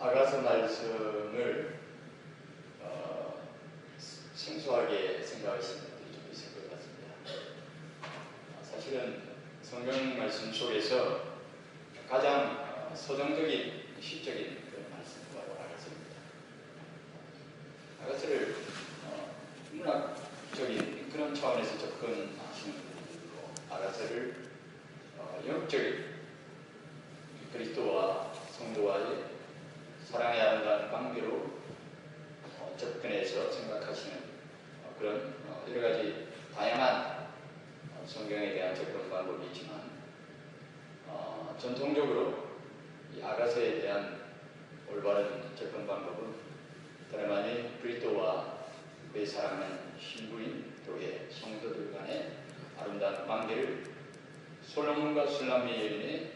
아가서 말씀을 생소하게 생각하시는 분들이 좀 있을 것 같습니다. 사실은 성경 말씀 속에서 가장 서정적인, 시적인 그런 말씀이 바로 아가서입니다. 아가서를 문학적인 그런 차원에서 접근하시는 분들도 아가서를 영적인 그리스도와 성도와의 사랑의 아름다운 관계로 접근해서 생각하시는 그런 여러 가지 다양한 성경에 대한 접근 방법이 있지만 전통적으로 이 아가서에 대한 올바른 접근 방법은 다름아니 그리스도와 그의 사랑하는 신부인 교회 성도들 간의 아름다운 관계를 솔로몬과 술람미 여인의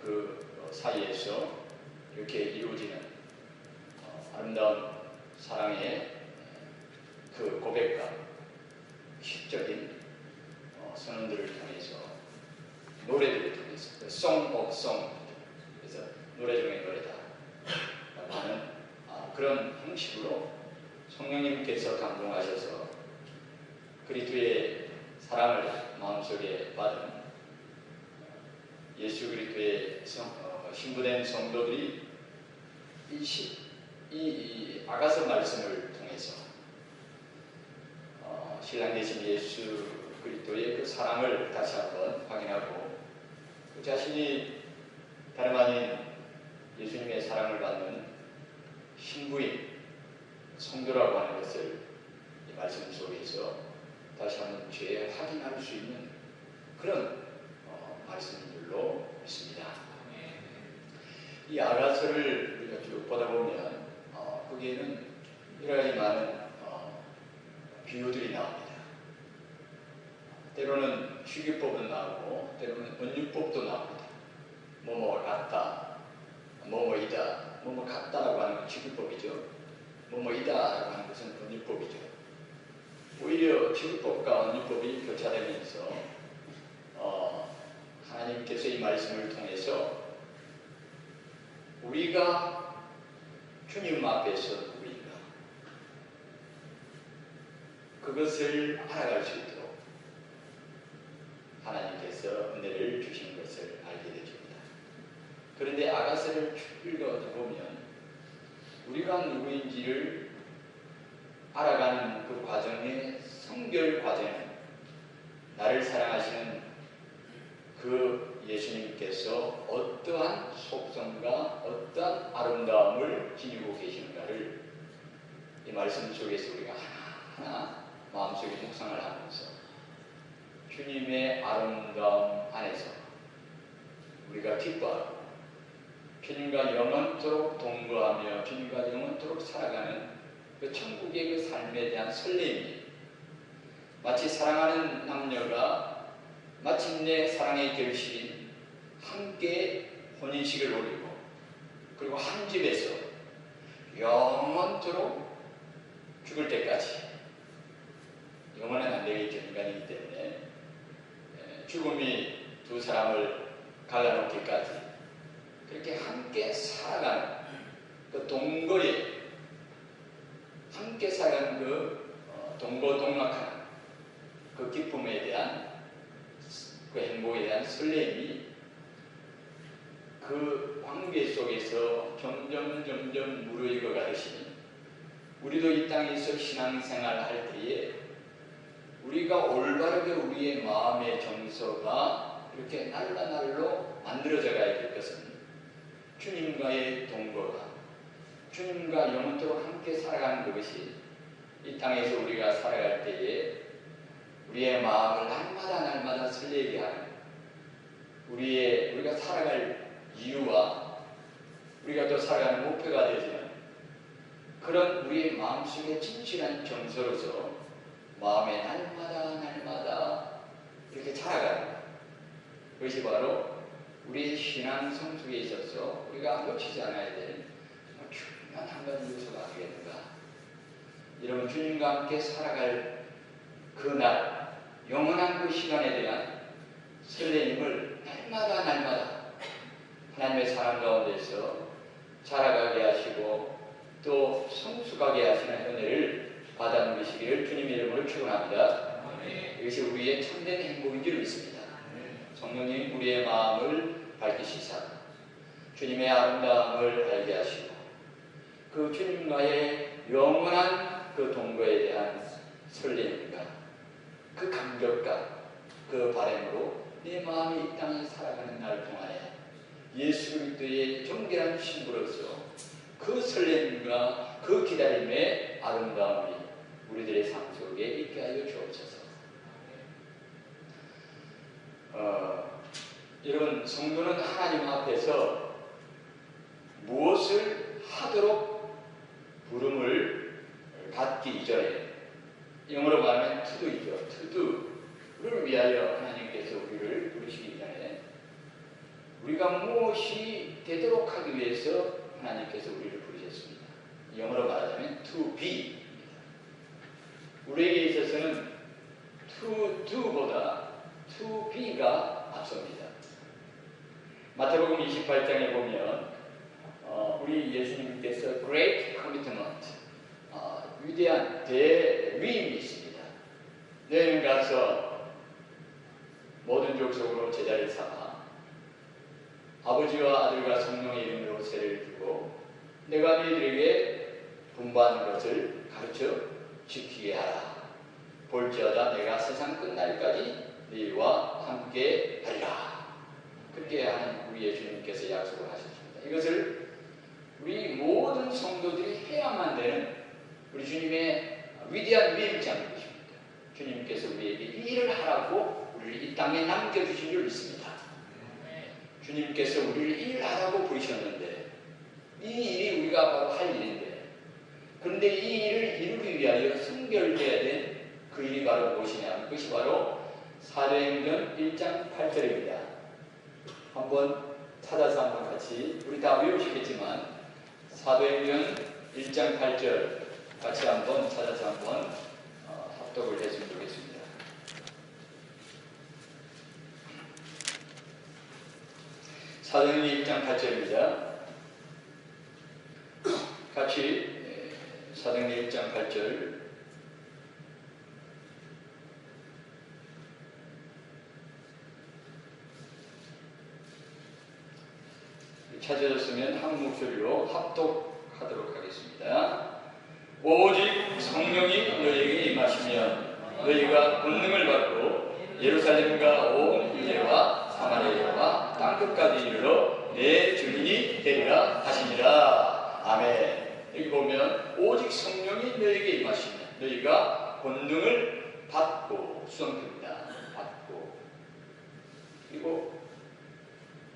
그 사이에서 이렇게 이루어지는 아름다운 사랑의 그 고백과 시적인 선언들을 통해서 노래들을 통해서 Song of Song, 그래서 노래 중에 노래다 하는 그런 형식으로 성령님께서 감동하셔서 그리스도의 사랑을 마음속에 받은 예수 그리스도의 신부된 성도들이 이 아가서 말씀을 통해서 신랑 되신 예수 그리스도의 그 사랑을 다시 한번 확인하고 그 자신이 다름 아닌 예수님의 사랑을 받는 신부인 성도라고 하는 것을 이 말씀 속에서 다시 한번 재확인할 수 있는 그런 말씀들로 있습니다. 이 아가서를 우리가 쭉 보다 보면 거기에는 여러 가지 많은 비유들이 나옵니다. 때로는 취기법도 나오고 때로는 은유법도 나옵니다. 뭐뭐 같다, 뭐뭐이다, 뭐뭐 같다라고 하는 건 취기법이죠. 뭐뭐이다라고 하는 것은 은유법이죠. 오히려 취기법과 은유법이 교차되면서 하나님께서 이 말씀을 통해서 우리가 주님 앞에서 누구인가 그것을 알아갈 수 있도록 하나님께서 은혜를 주신 것을 알게 되줍니다. 그런데 아가서를 읽어보면 우리가 누구인지를 알아가는 그 과정의 성결 과정은 나를 사랑하시는 그 예수님께서 어떠한 속성과 어떠한 아름다움을 지니고 계시는가를 이 말씀 속에서 우리가 하나하나 마음속에 묵상을 하면서 주님의 아름다움 안에서 우리가 기뻐하고 주님과 영원토록 동거하며 주님과 영원토록 살아가는 그 천국의 그 삶에 대한 설렘이 마치 사랑하는 남녀가 마침내 사랑의 결실인 함께 혼인식을 올리고 그리고 한 집에서 영원토록 죽을 때까지 영원은 안 되겠죠. 인간이기 때문에 죽음이 두 사람을 갈라놓기까지 그렇게 함께 살아가는 그 동거에 함께 살아가는 그 동거동락하는 그 기쁨에 대한 그 행복에 대한 설렘이 그 관계 속에서 점점 무르익어 가듯이 우리도 이 땅에서 신앙생활을 할 때에 우리가 올바르게 우리의 마음의 정서가 이렇게 날로 만들어져 가야 될 것은 주님과의 동거가 주님과 영원토록 함께 살아가는 그것이 이 땅에서 우리가 살아갈 때에 우리의 마음을 날마다 설레게 하는 우리가 살아갈 이유와 우리가 또 살아가는 목표가 되지는 그런 우리의 마음속에 진실한 정서로서 마음에 날마다 이렇게 자라가는 그것이 바로 우리의 신앙 성숙에 있어서 우리가 놓치지 않아야 될 중요한 한 가지 요소가 아니겠는가. 여러분 주님과 함께 살아갈 그날 영원한 그 시간에 대한 설레임을 날마다 하나님의 사랑 가운데서 자라가고 또 성숙하게 하시는 은혜를 받아 누리시기를 주님의 이름으로 축원합니다. 이것이 우리의 참된 행복인 줄 믿습니다. 성령님 우리의 마음을 밝히시사 주님의 아름다움을 알게 하시고 그 주님과의 영원한 그 동거에 대한 설렘과 그 감격과 그 바람으로 내 마음이 이 땅에 살아가는 날 동안에 예수 그리스도의 정결한 신부로서 그 설렘과 그 기다림의 아름다움이 우리들의 삶 속에 있게 하여 주옵소서. 여러분, 성도는 하나님 앞에서 무엇을 하도록 부름을 받기 이전에, 영어로 말하면 to도이죠. to도를 위하여 하나님께서 우리를 부르시기 전에 우리가 무엇이 되도록 하기 위해서 하나님께서 우리를 부르셨습니다. 영어로 말하자면 to be. 우리에게 있어서는 to do보다 to be가 앞섭니다. 마태복음 28장에 보면 우리 예수님께서 great commitment, 위대한 대위임이 있습니다. 너희는 가서 모든 족속으로 제자를 삼아 아버지와 아들과 성령의 이름으로 세례를 주고 내가 너희들에게 분부한 것을 가르쳐 지키게 하라. 볼지어다 내가 세상 끝날까지 너희와 함께 하리라. 그렇게 하는 우리 예수님께서 약속을 하셨습니다. 이것을 우리 모든 성도들이 해야만 되는 우리 주님의 위대한 위임장인 것입니다. 주님께서 우리에게 이 일을 하라고 우리를 이 땅에 남겨주신 줄 믿습니다. 주님께서 우리를 이 일을 하라고 부르셨는데 이 일이 우리가 바로 할 일인데, 그런데 이 일을 이루기 위하여 성결되어야 된 그 일이 바로 무엇이냐? 그것이 바로 사도행전 1장 8절입니다. 한번 찾아서 한번 같이, 우리 다 외우시겠지만 사도행전 1장 8절 같이 한번 찾아서 한번 합독을 했으면 좋겠습니다. 사도행전 1장 8절입니다. 같이 사도행전 1장 8절 찾아졌으면 한 목소리로 합독하도록 하겠습니다. 오직 성령이 너희에게 임하시면 너희가 권능을 받고 예루살렘과 온 유대와 사마리아와 땅끝까지 이르러 내 증인이 되리라 하시니라. 아멘. 여기 보면 오직 성령이 너희에게 임하시면 너희가 권능을 받고, 수성됩니다. 받고, 그리고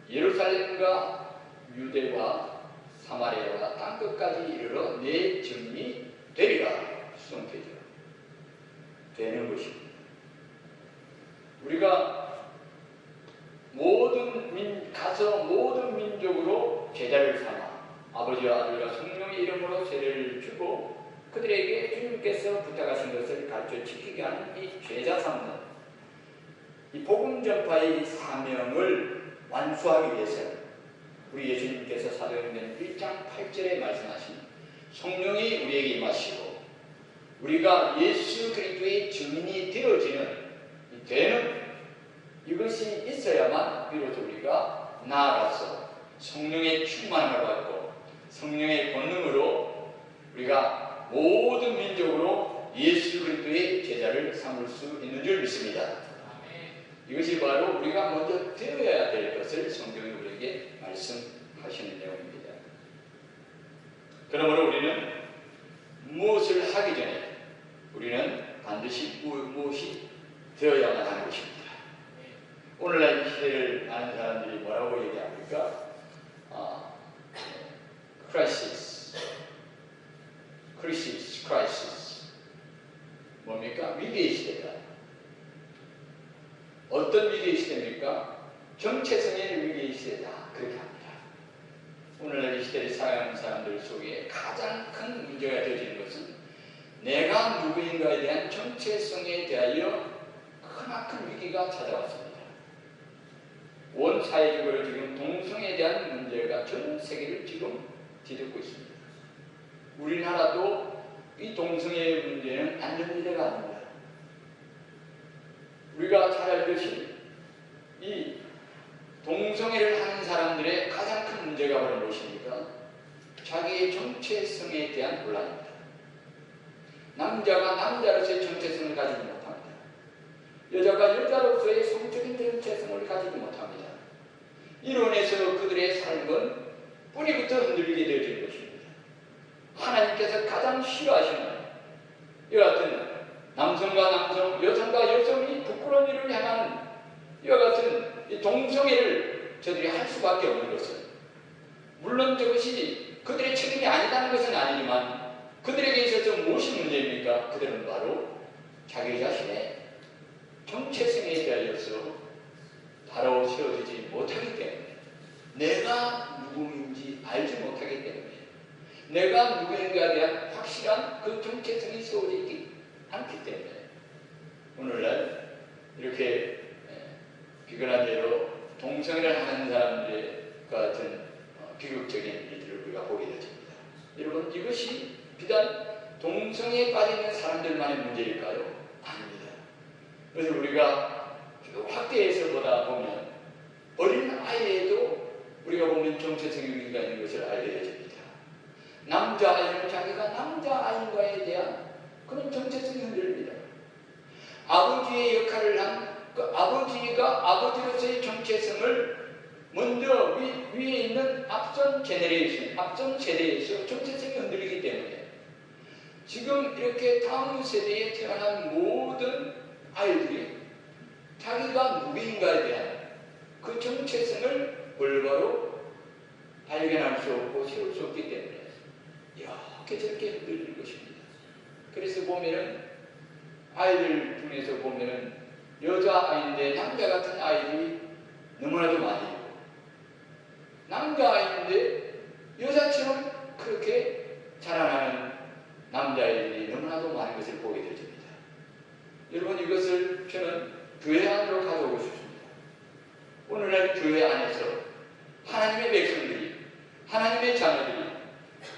예루살렘과 유대와 사마리아와 땅끝까지 이르러 내 증인이 되리라. 수성되죠. 되는 것입니다. 우리가 가서 모든 민족으로 제자를 삼아 아버지와 아들과 성령의 이름으로 세례를 주고 그들에게 주님께서 부탁하신 것을 가르쳐 지키게 하는 이 제자 삼는 이 복음 전파의 사명을 완수하기 위해서 우리 예수님께서 사도행전 1장 8절에 말씀하신 성령이 우리에게 임하시고 우리가 예수 그리스도의 증인이 되어지는 이것이 있어야만 비로소 우리가 나아가서 성령의 충만함을 받고 성령의 권능으로 우리가 모든 민족으로 예수 그리스도의 제자를 삼을 수 있는 줄 믿습니다. 이것이 바로 우리가 먼저 되어야 될 것을 성경이 우리에게 말씀하시는 내용입니다. 그러므로 우리는 무엇을 하기 전에 우리는 반드시 무엇이 되어야만 하는 것입니다. 오늘날 이 시대를 아는 사람들이 뭐라고 얘기합니까? 크라이시스. 뭡니까? 위기의 시대다. 어떤 위기의 시대입니까? 정체성의 위기의 시대다. 그렇게 합니다. 오늘날 이 시대를 살아가는 사람들 속에 가장 큰 문제가 되어지는 것은 내가 누구인가에 대한 정체성에 대하여 크나큰 위기가 찾아왔습니다. 온 사회적으로 지금 동성에 대한 문제가 전 세계를 지금 뒤덮고 있습니다. 우리나라도 이 동성애의 문제는 안전지대가 아닙니다. 우리가 잘 알듯이 이 동성애를 하는 사람들의 가장 큰 문제가 바로 무엇입니까? 자기의 정체성에 대한 혼란입니다. 남자가 남자로서의 정체성을 가지지 못합니다. 여자가 여자로서의 성적인 정체성을 가지지 못합니다. 이로 인해서 그들의 삶은 뿌리부터 흔들리게 되어지는 것입니다. 하나님께서 가장 싫어하시는 이와 같은 남성과 남성, 여성과 여성이 부끄러운 일을 향하는 이와 같은 이 동성애를 저들이 할 수밖에 없는 것은, 물론 저것이 그들의 책임이 아니다는 것은 아니지만 그들에게 있어서 무엇이 문제입니까? 그들은 바로 자기 자신의 정체성에 대하여서 바로 세워지지 못하기 때문에, 내가 누구인지 알지 못하기 때문에, 내가 누구인가에 대한 확실한 그 정체성이 세워지지 않기 때문에 오늘날 이렇게 비근한 예로 동성애를 하는 사람들의 같은 비극적인 일들을 우리가 보게 되집니다. 여러분, 이것이 비단 동성애에 빠져있는 사람들만의 문제일까요? 아닙니다. 그래서 우리가 확대해서 보다 보면 어린 아이에도 우리가 보면 정체성의 위기가 있는 것을 알게 되집니다. 남자아이는 자기가 남자아이인가에 대한 그런 정체성이 흔들립니다. 아버지의 역할을 한 그 아버지가 아버지로서의 정체성을 먼저 위에 있는 앞선 제너레이션, 앞선 세대에서 정체성이 흔들리기 때문에 지금 이렇게 다음 세대에 태어난 모든 아이들이 자기가 누구인가에 대한 그 정체성을 올바로 발견할 수 없고 세울 수 없기 때문에 이렇게 저렇게 흔들리는 것입니다. 그래서 보면은 아이들 중에서 보면은 여자아이인데 남자 같은 아이들이 너무나도 많이 있고, 남자아이인데 여자처럼 그렇게 자라나는 남자아이들이 너무나도 많은 것을 보게 되집니다. 여러분, 이것을 저는 교회 안으로 가져오고 싶습니다. 오늘날 교회 안에서 하나님의 백성들이, 하나님의 자녀들이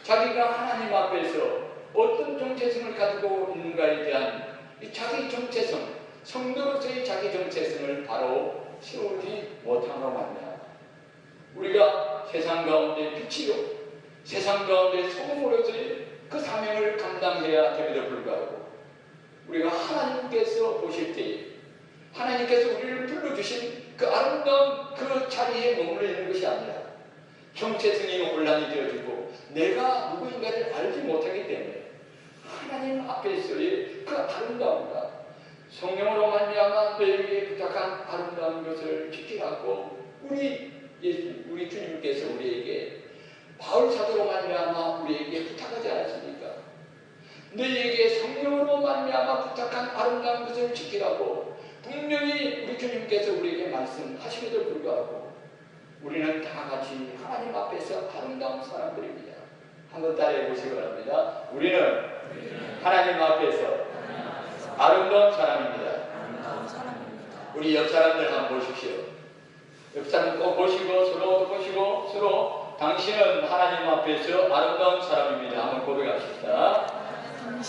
자기가 하나님 앞에서 어떤 정체성을 가지고 있는가에 대한 이 자기 정체성, 성도로서의 자기 정체성을 바로 세우지 못함으로 말미암아 우리가 세상 가운데 빛이요, 세상 가운데 소금으로서의 그 사명을 감당해야 됨에도 불구하고 우리가 하나님께서 보실 때에 하나님께서 우리를 불러주신 그 아름다운 그 자리에 머물러 있는 것이 아니라 정체성이 혼란이 되어지고 내가 누구인가를 알지 못하기 때문에 하나님 앞에서의 그 아름다움과 성령으로 말미암아 너에게 부탁한 아름다운 것을 지키라고 우리 주님께서 우리에게 바울 사도로 말미암아 우리에게 부탁하지 않았습니까? 너희에게 성령으로 말미암아 부탁한 아름다운 것을 지키라고 분명히 우리 주님께서 우리에게 말씀하심에도 불구하고 우리는 다 같이 하나님 앞에서 아름다운 사람들입니다. 한번 따라해 보시기 바랍니다. 우리는 하나님 앞에서 아름다운 사람입니다. 우리 옆 사람들 한번 보십시오. 옆 사람 꼭 보시고 서로 보시고 서로 당신은 하나님 앞에서 아름다운 사람입니다. 한번 고백합시다.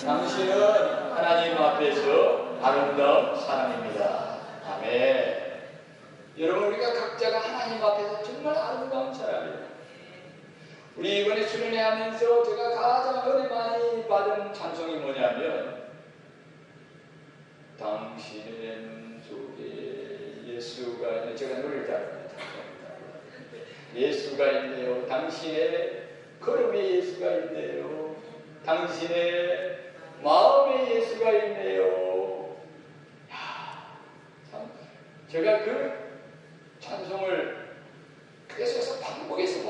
당신은 하나님 앞에서 아름다운 사람입니다. 아멘. 여러분, 우리가 각자가 하나님 앞에서 정말 아름다운 사람이에요. 우리 이번에 수련회 하면서 제가 가장 은혜 많이 받은 찬송이 뭐냐면 당신의 눈 속에 예수가 있네. 제가 노래를 잘합니다. 예수가 있네요. 당신의 걸음에 예수가 있네요. 당신의 마음에 예수가 있네요. 참 제가 그 찬송을 계속해서 반복해서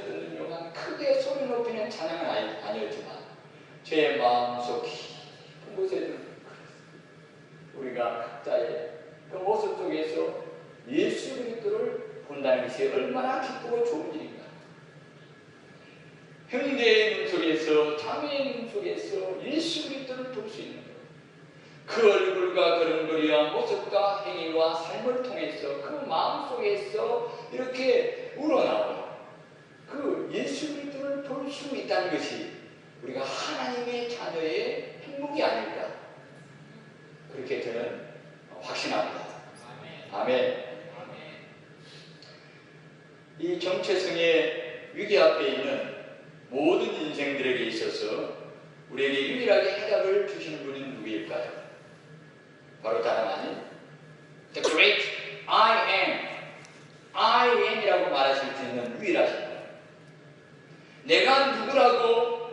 듣는 요한 크게 소리 높이는 찬양은 아니었지만 제 마음속 깊은 곳에는 우리가 각자의 그 모습 속에서 예수 그리스도를 본다는 것이 얼마나 기쁘고 좋은 일인가. 형제의 눈 속에서, 자매의 눈 속에서 예수 그리스도를 볼 수 있는 것. 그 얼굴과 걸음걸이와 모습과 행위와 삶을 통해서 그 마음 속에서 이렇게 우러나오는 그 예수 그리스도를 볼 수 있다는 것이 우리가 하나님의 자녀의 행복이 아닐까, 그렇게 저는 확신합니다. 아멘. 이 정체성의 위기 앞에 있는 모든 인생들에게 있어서 우리에게 유일하게 해답을 주시는 분은 누구일까요? 바로 다름 아닌 The Great I am이라고 말하실 수 있는 유일하신 분, 내가 누구라고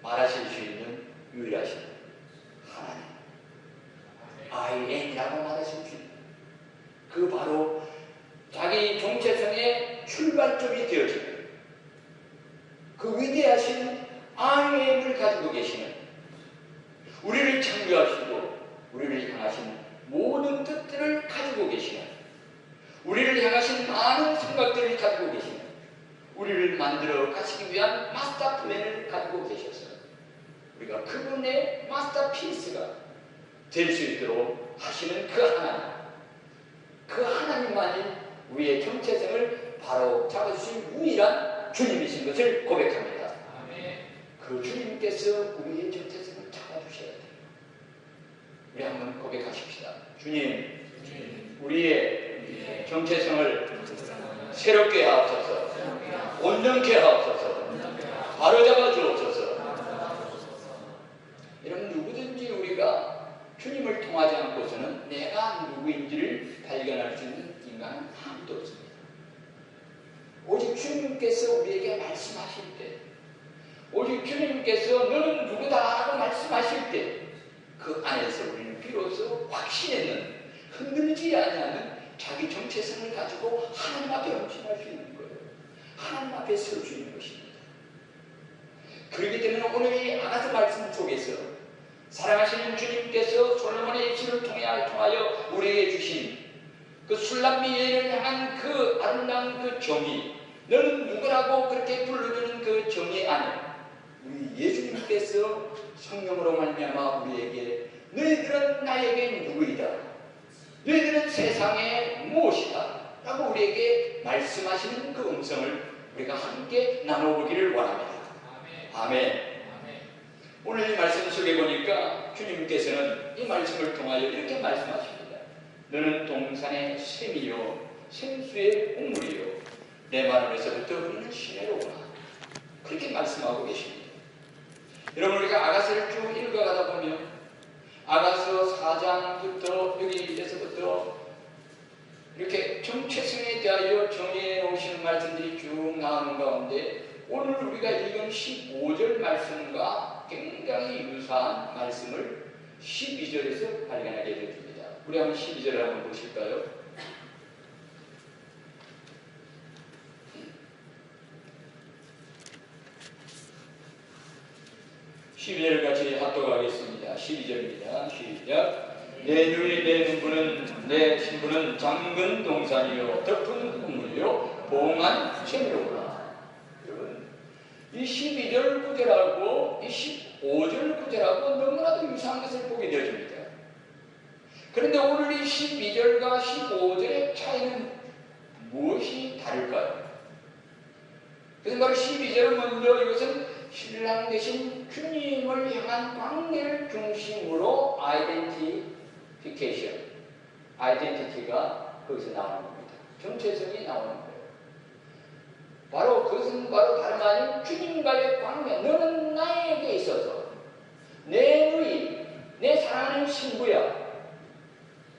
말하실 수 있는 유일하신 분, 하나님. I am이라고 말하실 수 있는 그 바로 자기 정체성의 출발점이 되어지는 그 위대하신 I am을 가지고 계시는, 우리를 창조하시고 우리를 향하신 모든 뜻들을 가지고 계시는, 우리를 향하신 많은 생각들을 가지고 계시는, 우리를 만들어 가시기 위한 마스터 플랜을 가지고 계셔서 우리가 그분의 마스터피스가 될 수 있도록 하시는 그 하나님, 그 하나님만이 우리의 정체성을 바로 잡아주신 유일한 주님이신 것을 고백합니다. 그 주님께서 우리의 정체성을 잡아주셔야 돼요. 우리 한번 고백하십시다. 주님, 우리의 정체성을 새롭게 하옵소서, 온전케 하옵소서, 바로잡아 주옵소서. 여러분, 누구든지 우리가 주님을 통하지 않고서는 내가 누구인지를 발견할 수 있는 인간은 아무도 없습니다. 오직 주님께서 우리에게 말씀하실 때, 오직 주님께서 너는 누구다라고 말씀하실 때, 그 안에서 우리는 비로소 확신했는, 흔들리지 아니하는 자기 정체성을 가지고 하나님 앞에 헌신할 수 있는 거예요. 하나님 앞에 설 수 있는 것입니다. 그렇기 때문에 오늘 이 아가서 말씀 속에서 사랑하시는 주님께서 솔로몬의 입술을 통하여 우리에게 주신 그 술람미 여인을 향한 그 아름다운 그 정의, 너는 누구라고 그렇게 불러주는 그 정의 안에 우리 예수님께서 성령으로 말미암아 우리에게 너희들은 나에게 누구이다, 너희들은 세상의 무엇이다 라고 우리에게 말씀하시는 그 음성을 우리가 함께 나눠보기를 원합니다. 아멘. 오늘 이 말씀 속에 보니까 주님께서는 이 말씀을 통하여 이렇게 말씀하십니다. 너는 동산의 샘이요 생수의 우물이요 내 마음에서부터 흐르는 시내로 오라. 그렇게 말씀하고 계십니다. 여러분, 우리가 아가서를 쭉 읽어가다 보면 아가서 4장부터 여기에서부터 이렇게 정체성에 대하여 정의해 놓으시는 말씀들이 쭉 나오는 가운데 오늘 우리가 읽은 15절 말씀과 굉장히 유사한 말씀을 12절에서 발견하게 됩니다. 우리 한번 12절을 한번 보실까요? (12절) 같이 합독하겠습니다. 12절입니다. 시작. 내 눈이 내 눈부는 내 신부는 잠근 동산이요 덮은 우물이요 봉한 샘이로구나. 여러분, 이 12절 구절하고 이 15절 구절하고 너무나도 유사한 것을 보게 되어집니다. 그런데 오늘 이 12절과 15절의 차이는 무엇이 다를까요? 그래서 바로 12절은 먼저 이것은 신랑 되신 주님을 향한 관계를 중심으로 아이덴티티가 거기서 나오는 겁니다. 정체성이 나오는 거예요. 바로 그것은 바로 다름 아닌 주님과의 관계. 너는 나에게 있어서 내 누이, 내 사랑하는 신부야.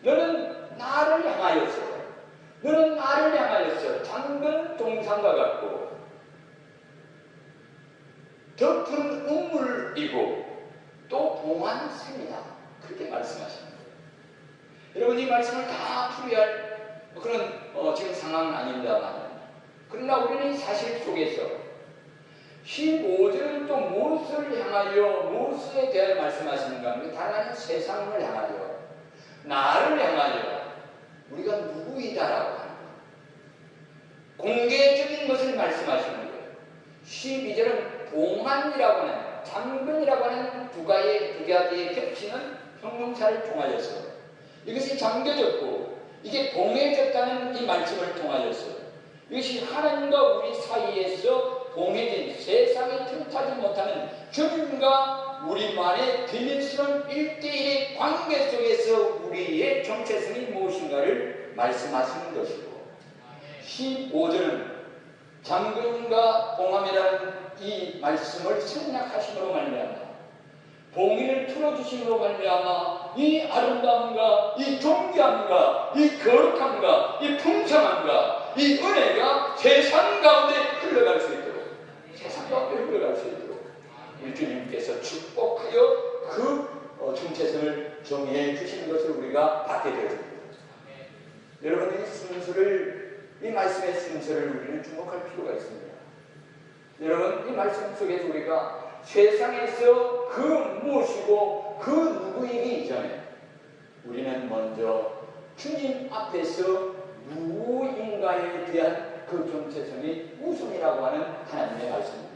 너는 나를 향하여서 잠근 동산과 같고 덮은 우물이고 또 봉한 샘이다. 그렇게 말씀하시는 거예요. 여러분, 이 말씀을 다 풀이할 그런 지금 상황은 아닙니다만, 그러나 우리는 사실 속에서 15절은 또 무엇을 향하여, 무엇에 대하여 말씀하시는가 하면 다른 아닌 세상을 향하여, 나를 향하여 우리가 누구이다라고 하는 거예요. 공개적인 것을 말씀하시는 거예요. 12절은 봉한이라고 하는, 잠근이라고 하는 두 가지에 겹치는 형용사를 통하여서 이것이 잠겨졌고 이게 봉해졌다는 이 말씀을 통하여서 이것이 하나님과 우리 사이에서 봉해진 세상 세상에 틈타지 못하는 주님과 우리만의 비밀스러운 1대1의 관계 속에서 우리의 정체성이 무엇인가를 말씀하시는 것이고, 15절은 장군과 봉함이라는 이 말씀을 생략하심으로 말미암아, 봉인을 풀어주심으로 말미암아 이 아름다움과 이 존귀함과 이 거룩함과 이 풍성함과 이 은혜가 세상 가운데 흘러갈 수 있도록, 세상 가운데 흘러갈 수 있도록 우리 주님께서 축복하여 그 정체성을 정해 주시는 것을 우리가 받게 되었습니다. 여러분, 이 말씀의 순서를 우리는 주목할 필요가 있습니다. 여러분, 이 말씀 속에서 우리가 세상에서 그 무엇이고 그 누구이기 이전에 우리는 먼저 주님 앞에서 누구인가에 대한 그 정체성이 우선이라고 하는 하나님의 말씀입니다.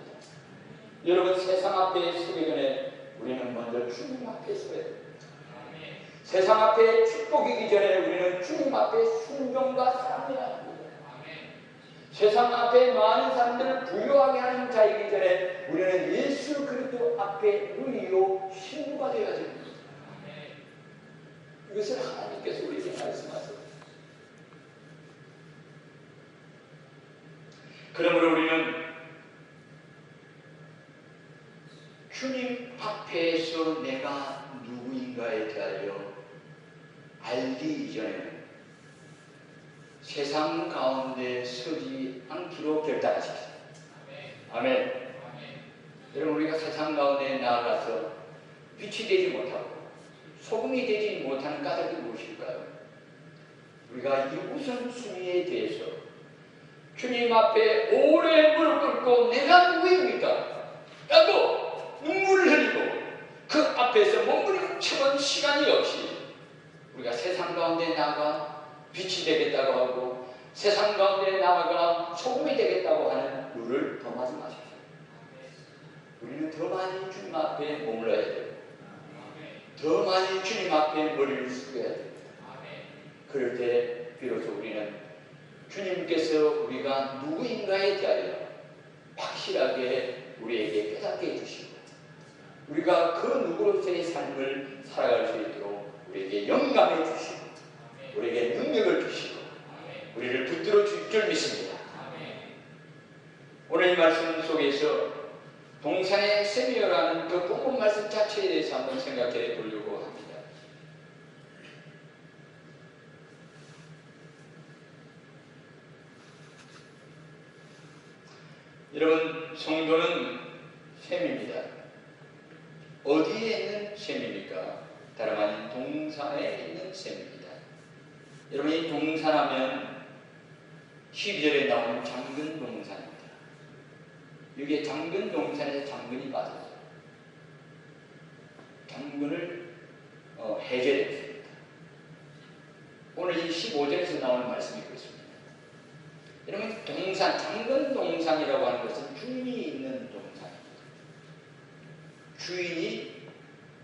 여러분, 세상 앞에 서기 전에 우리는 먼저 주님 앞에 서야 됩니다. 세상 앞에 축복이기 전에 우리는 주님 앞에 순종과 사랑해야 합니다. 세상 앞에 많은 사람들을 부유하게 하는 자이기 전에 우리는 예수 그리스도 앞에 의로 신부가 되어야 됩니다. 이것을 하나님께서 우리에게 말씀하세요. 그러므로 우리는 주님 앞에서 내가 누구인가에 대하여 알기 이전에는 세상 가운데 서지 않기로 결단하십시오. 아멘. 여러분, 우리가 세상 가운데 나아가서 빛이 되지 못하고 소금이 되지 못하는 까닭이 무엇일까요? 우리가 이 우선순위에 대해서 주님 앞에 오래 무릎 꿇고 내가 누구입니까? 라고 눈물을 흘리고 그 앞에서 몸부림치는 시간이 없이 우리가 세상 가운데 나아가 빛이 되겠다고 하고 세상 가운데 나아가 소금이 되겠다고 하는 룰을 더 하지 마십시오. 우리는 더 많이 주님 앞에 머물러야 돼요. 더 많이 주님 앞에 머리를 숙여야 돼요. 그럴 때 비로소 우리는 주님께서 우리가 누구인가에 대하여 확실하게 우리에게 깨닫게 해주시고 우리가 그 누구로서의 삶을 살아갈 수 있도록 우리에게 영감해 주시고 우리에게 능력을 주시고 우리를 붙들어 줄 줄 믿습니다. 오늘 이 말씀 속에서 동산의 세미어라는 그 본문 말씀 자체에 대해서 한번 생각해 보려고 합니다. 여러분, 성도는 셈입니다. 어디에 있는 셈입니까? 다름 아닌 동산에 있는 셈입니다. 여러분, 이 동산하면 12절에 나오는 장근 동산입니다. 여기에 장근 동산에서 장근이 빠졌어요. 장근을 해제했습니다. 오늘 이 15절에서 나오는 말씀이 그렇습니다. 여러분, 동산, 장근 동산이라고 하는 것은 주인이 있는 동산입니다. 주인이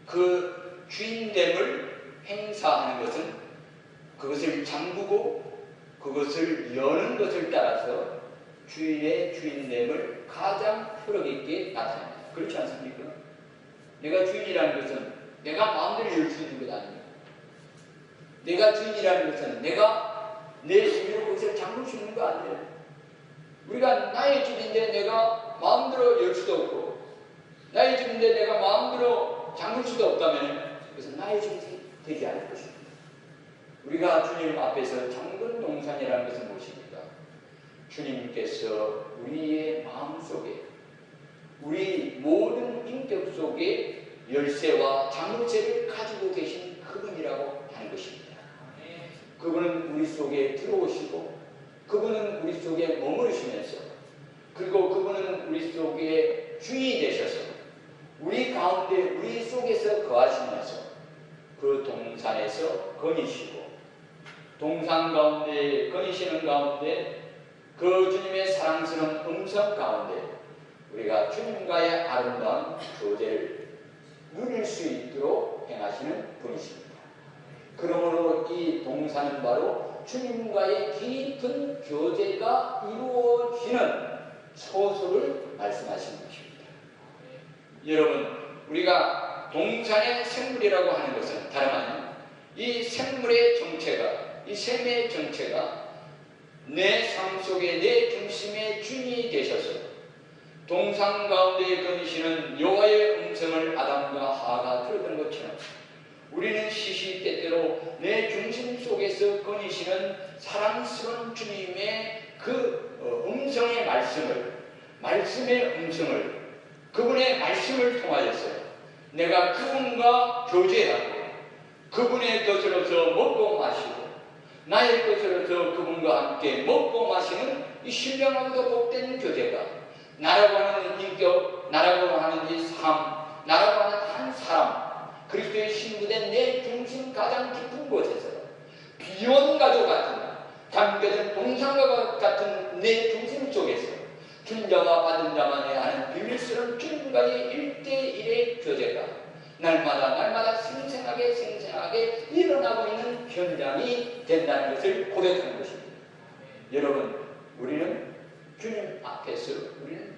그 주인됨을 행사하는 것은 그것을 잠그고 그것을 여는 것을 따라서 주인의 주인됨을 가장 표력있게 나타냅니다. 그렇지 않습니까? 내가 주인이라는 것은 내가 마음대로 열 수 있는 것 아닙니다. 내가 주인이라는 것은 내가 내 힘으로 그것을 잠글 수 있는 거 아니에요. 우리가 나의 집인데 내가 마음대로 열 수도 없고 나의 집인데 내가 마음대로 잠글 수도 없다면 그것은 나의 집이 되지 않을 것입니다. 우리가 주님 앞에서 장근 동산이라는 것은 무엇입니까? 주님께서 우리의 마음속에 우리 모든 인격 속에 열쇠와 자물쇠를 가지고 계신 그분이라고 하는 것입니다. 그분은 우리 속에 들어오시고 그분은 우리 속에 머무르시면서 그리고 그분은 우리 속에 주인이 되셔서 우리 가운데 우리 속에서 거하시면서 그 동산에서 거니시고 동산 가운데 거니시는 가운데 그 주님의 사랑스러운 음성 가운데 우리가 주님과의 아름다운 교제를 누릴 수 있도록 행하시는 분이십니다. 그러므로 이 동산은 바로 주님과의 깊은 교제가 이루어지는 처소를 말씀하시는 것입니다. 여러분, 우리가 동산의 생물이라고 하는 것은 다름 아닌 이 생물의 정체가, 이 샘의 정체가 내 삶 속에 내 중심의 주인이 되셔서 동산 가운데 거니시는 여호와의 음성을 아담과 하와가 들었던 것처럼 우리는 시시때때로 내 중심 속에서 거니시는 사랑스러운 주님의 그 음성의 말씀의 음성을, 그분의 말씀을 통하여서 내가 그분과 교제하고 그분의 것으로서 먹고 마시고 나의 것으로서 그분과 함께 먹고 마시는 이 신령하고도 복된 교제가 나라고 하는 인격, 나라고 하는 이 삶, 나라고 하는 한 사람, 그리스도의 신부된 내 중심 가장 깊은 곳에서 비원과도 같은 담겨진 동산과 같은 내 중심 속에서 준 자와 받은 자만이 하는 비밀스러운 주님과의 1대1의 교제가 날마다 생생하게 일어나고 있는 현장이 된다는 것을 고백하는 것입니다. 여러분, 우리는 주님 앞에서 우리는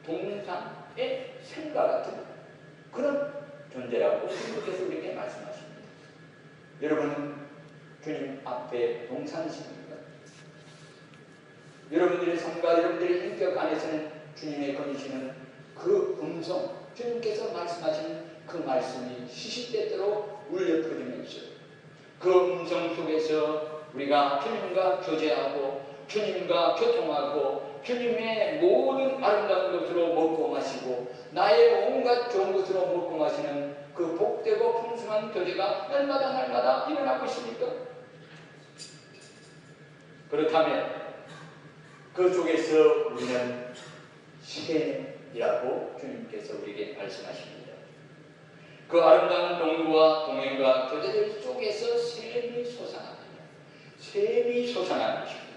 동산의 샘과 같은 그런 존재라고 주님께서 우리에게 말씀하십니다. 여러분은 주님 앞에 동산이십니까? 여러분들의 삶과 여러분들의 인격 안에서는 주님의 거니시는 그 음성, 주님께서 말씀하시는 그 말씀이 시시때때로 울려 퍼지면서 그 음성 속에서 우리가 주님과 교제하고 주님과 교통하고 주님의 모든 아름다운 것으로 먹고 마시고 나의 온갖 좋은 것으로 먹고 마시는 그 복되고 풍성한 교제가 날마다 일어나고 있습니까? 그렇다면 그 속에서 우리는 샘이라고 주님께서 우리에게 말씀하십니다. 그 아름다운 동과 동행과 교제들 속에서 샘이 솟아납니다. 샘이 솟아나는 것입니다.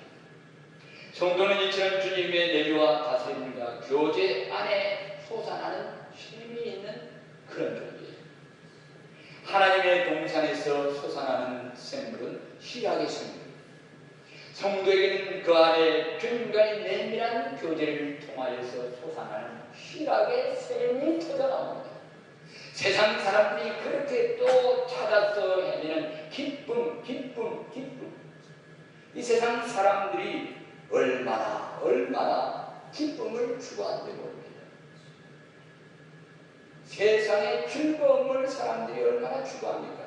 성도는 이처럼 주님의 내주와 다스림과 교제 안에 솟아나는 샘이 있는 그런 존재예요. 하나님의 동산에서 솟아나는 샘물은 희락의 샘물. 성도에게는 그 안에 주님과의 내밀한 교제를 통하여서 솟아나는 희락의 샘이 터져나옵니다. 세상 사람들이 그렇게 또 찾아서 헤매는 기쁨. 이 세상 사람들이 얼마나 기쁨을 추구하는지 모릅니다. 세상의 즐거움을 사람들이 얼마나 추구합니까?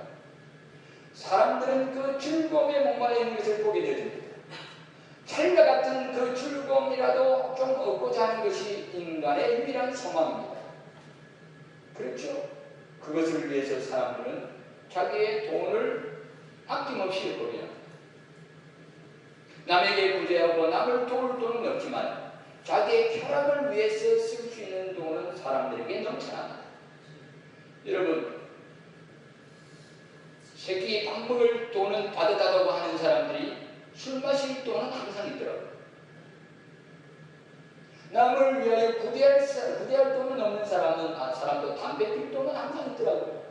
사람들은 그 즐거움에 목말라 있는 것을 보게 되십니다. 삶과 같은 그 즐거움이라도 좀 얻고자 하는 것이 인간의 유일한 소망입니다. 그렇죠? 그것을 위해서 사람들은 자기의 돈을 아낌없이 버립니다. 남에게 구제하고 남을 도울 돈은 없지만 자기의 쾌락을 위해서 쓸 수 있는 돈은 사람들에게 넘쳐납니다. 여러분, 새끼 밥 먹을 돈은 받아다고 하는 사람들이 술 마실 돈은 항상 있더라고요. 남을 위하여 구제할 돈은 없는 사람도 담배 필 돈은 항상 있더라고요.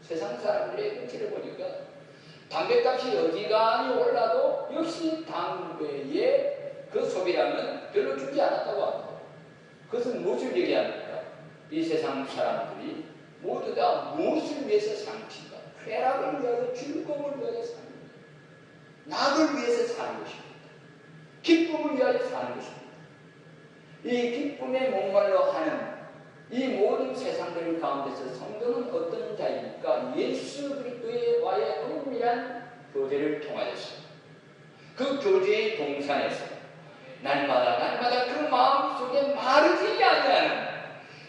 세상 사람들의 눈치를 보니까 담배값이 어지간히 올라도 역시 담배의 그 소비량은 별로 줄지 않았다고 합니다. 그것은 무엇을 얘기합니까? 이 세상 사람들이 모두 다 무엇을 위해서 사는가? 쾌락을 위하여 즐거움을 위하여 사는 겁니다. 낙을 위해서 사는 것입니다. 기쁨을 위하여 사는 것입니다. 이 기쁨에 목말라 하는 이 모든 세상들 가운데서 성도는 어떤 자입니까? 예수 그리스도와의 은밀한 교제를 통하여서 그 교제의 동산에서 날마다 그 마음속에 마르지 아니하는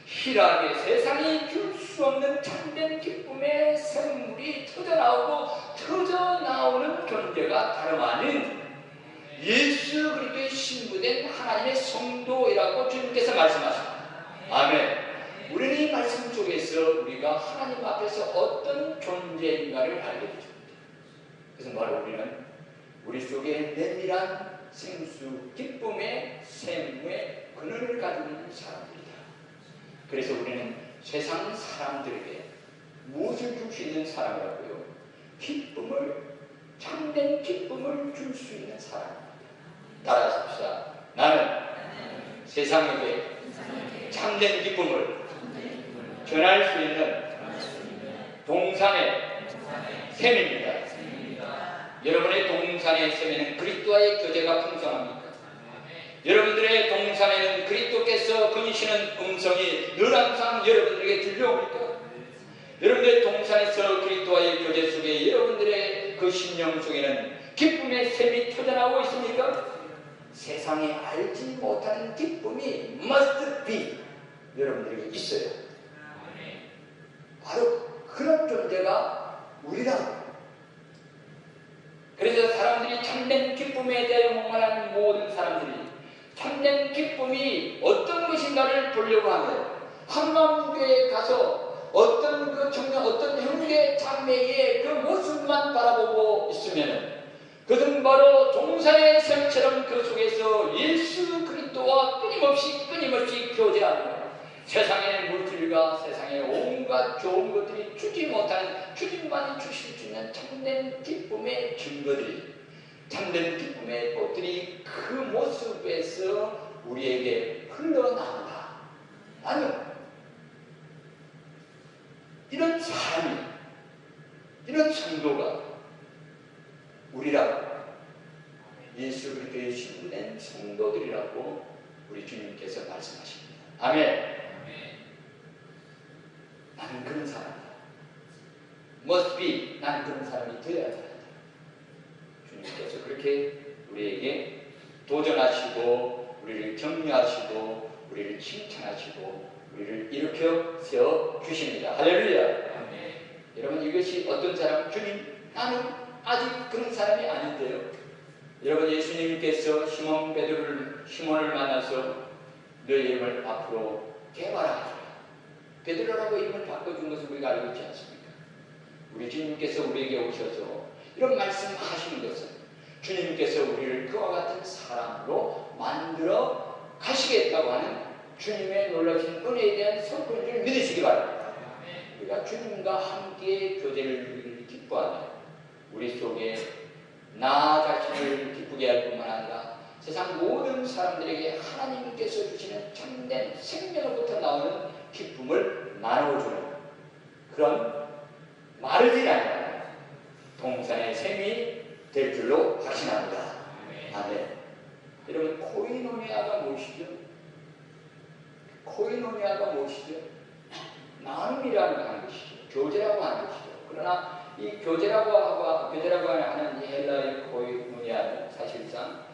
희락의 세상이 줄 수 없는 참된 기쁨의 샘물이 터져나오는 존재가 다름 아닌 예수 그리스도의 신부된 하나님의 성도이라고 주님께서 말씀하십니다. 아멘. 우리는 이 말씀 속에서 우리가 하나님 앞에서 어떤 존재인가를 알게 되죠. 그래서 바로 우리는 우리 속에 내밀한 생수, 기쁨의 샘의 근원을 가지고 있는 사람들이다. 그래서 우리는 세상 사람들에게 무엇을 줄 수 있는 사람이라고요? 참된 기쁨을 줄 수 있는 사람입니다. 따라하십시다. 나는 세상에게 참된 기쁨을 전할 수 있는 동산의 셈입니다. 여러분의 동산의 셈에는 그리스도와의 교제가 풍성합니까? 여러분들의 동산에는 그리스도께서 거니시는 음성이 늘 항상 여러분들에게 들려옵니까? 여러분들의 동산에서 그리스도와의 교제 속에 여러분들의 그 심령 속에는 기쁨의 셈이 터져나오고 있습니까? 세상에 알지 못하는 기쁨이 must be 여러분들에게 있어요. 바로 그런 존재가 우리라고. 그래서 사람들이 참된 기쁨에 대해 목말하는 모든 사람들이 참된 기쁨이 어떤 것인가를 보려고 하면 한마음교회에 가서 어떤 그 청년, 어떤 형제 자매의 그 모습만 바라보고 있으면 그것은 바로 동산의 샘처럼 그 속에서 예수 그리스도와 끊임없이 교제하는 세상의 물질과 세상의 온갖 좋은 것들이 주지 못하는 주님만이 주실 수 있는 참된 기쁨의 증거들이 참된 기쁨의 꽃들이 그 모습에서 우리에게 흘러나온다. 아니요. 이런 삶이 이런 성도가 우리라고 예수 그리스도의 신부된 성도들이라고 우리 주님께서 말씀하십니다. 아멘. 나는 그런 사람이다. must be 나는 그런 사람이 되어야 된다. 주님께서 그렇게 우리에게 도전하시고 우리를 격려하시고 우리를 칭찬하시고 우리를 일으켜 세워주십니다. 할렐루야. 여러분 이것이 어떤 사람? 주님 나는 아직 그런 사람이 아닌데요. 여러분 예수님께서 시몬을 만나서 너의 이름을 앞으로 개발하라. 베드로라고 이름을 바꿔준 것을 우리가 알고 있지 않습니까? 우리 주님께서 우리에게 오셔서 이런 말씀하시는 것은 주님께서 우리를 그와 같은 사람으로 만들어 가시겠다고 하는 주님의 놀라신 은혜에 대한 선포인 줄 믿으시기 바랍니다. 우리가 주님과 함께 교제를 누리기를 기뻐하며 우리 속에 나 자신을 기쁘게 할 뿐만 아니라 세상 모든 사람들에게 하나님께서 주시는 참된 생명으로부터 나오는 기쁨을 나눠주는 그런 마르지 않는 동산의 셈이 될 줄로 확신합니다. 아멘. 여러분 코이노니아가 무엇이죠? 코이노니아가 무엇이죠? 나눔이라고 하는 것이죠. 교제라고 하는 것이죠. 그러나 이 교제라고 하는 이 헬라의 코이노니아는 사실상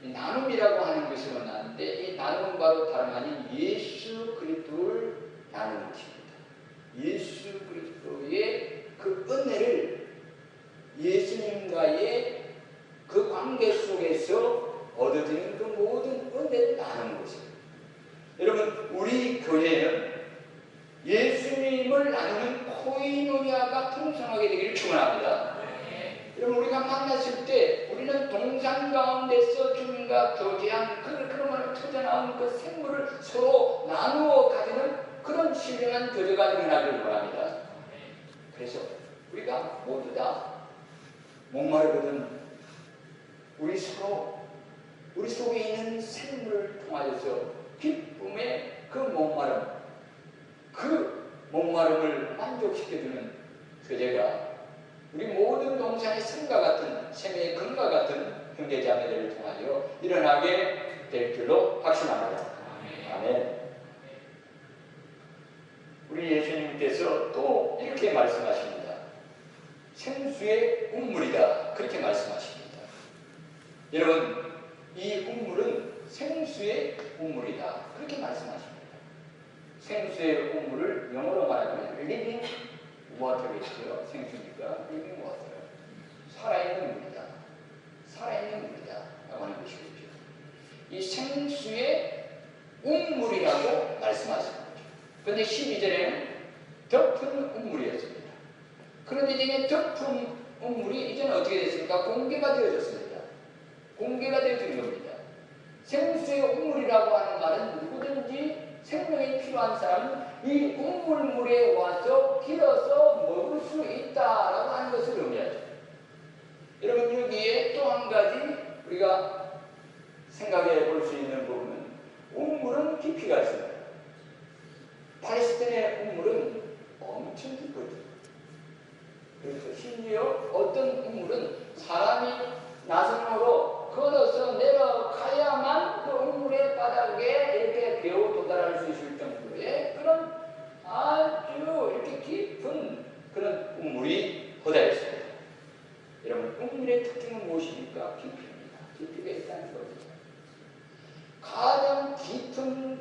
이 나눔이라고 하는 것으로 나는데 이 나눔은 바로 다름 아닌 예수 그리스도를 나누는 것입니다. 예수 그리스도의 그 은혜를 예수님과의 그 관계 속에서 얻어지는 그 모든 은혜를 나누는 것입니다. 여러분 우리 교회는 예수님을 나누는 코이노니아가 풍성하게 되기를 축원합니다. 여러분 우리가 만났을 때 우리는 동산 가운데서 주님과 교제한 그러므로 터져나온 그 생물을 서로 나누어 가지는 그런 신령한 교제가 일어나기를 원합니다. 그래서 우리가 모두 다 목마르거든 우리 서로 우리 속에 있는 생물을 통하여서 기쁨의 그 목마름을 만족시켜주는 교제가 우리 모든 동산의 샘과 같은 샘의 금과 같은 형제자매들을 통하여 일어나게 될 줄로 확신합니다. 아멘. 우리 예수님께서 또 이렇게 말씀하십니다. 생수의 운물이다. 그렇게 말씀하십니다. 여러분 이 운물은 생수의 운물이다. 그렇게 말씀하십니다. 생수의 운물을 영어로 말하면 living water겠죠. 생수니까 living water. 살아있는 물이다. 살아있는 물이다. 라고 하는 것이겠죠. 이 생수의 운물이라고 말씀하십니다. 그런데 12절에는 덮은 운물이었습니다. 그런데 이제 덮은 운물이 이제는 어떻게 됐습니까? 공개가 되어졌습니다. 공개가 되어진 겁니다. 생수의 운물이라고 하는 말은 누구든지 생명이 필요한 사람은 이 운물물에 와서 길어서 먹을 수 있다라고 하는 것을 의미하죠. 여러분 여기에 또 한 가지 우리가 생각해 볼 수 있는 부분은 운물은 깊이가 있습니다. 팔레스타인의 운물은 엄청 깊거든요. 그래서 심지어 어떤 우물은 사람이 나선으로 걸어서 내려가야만 그 우물의 바닥에 이렇게 겨우 도달할 수 있을 정도의 그런 아주 이렇게 깊은 그런 우물이 허다해 있습니다. 여러분, 우물의 특징은 무엇입니까? 깊이입니다. 깊이가 있다는 겁니다. 가장 깊은